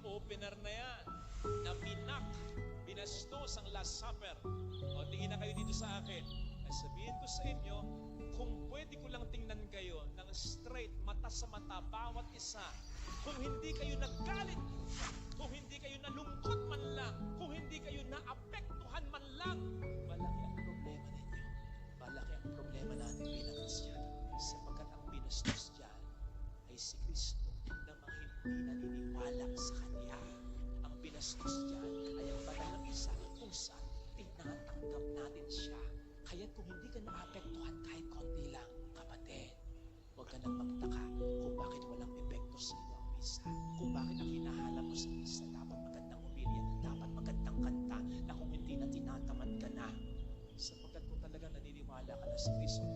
opener na yan, na binastos ang Last Supper. O, tingin na kayo dito sa akin. Ay sabihin ko sa inyo, kung pwede ko lang tingnan kayo ng straight, mata sa mata, bawat isa, kung hindi kayo naggalit, kung hindi kayo nalungkot man lang, kung hindi kayo naapektuhan man lang, malaki ang problema ninyo. Malaki ang problema natin bilang Kristiyan. Sapagkat ang binastos dyan ay si Kristo na mga hindi naniniwala sa Kanya. Ang binastos dyan ay ang banal ng isa kung saan tinatanggap natin siya. Kaya kung hindi ka naapektuhan kahit konti lang, kapatid, huwag ka nang magtaka kung bakit walang epekto sa iyo ang misa. Kung bakit ang hinahanap mo sa misa, dapat magandang humilya, dapat magandang kanta, na kung hindi na tinatamad ka na. Sapagkat kung talagang naniniwala ka na si Kristo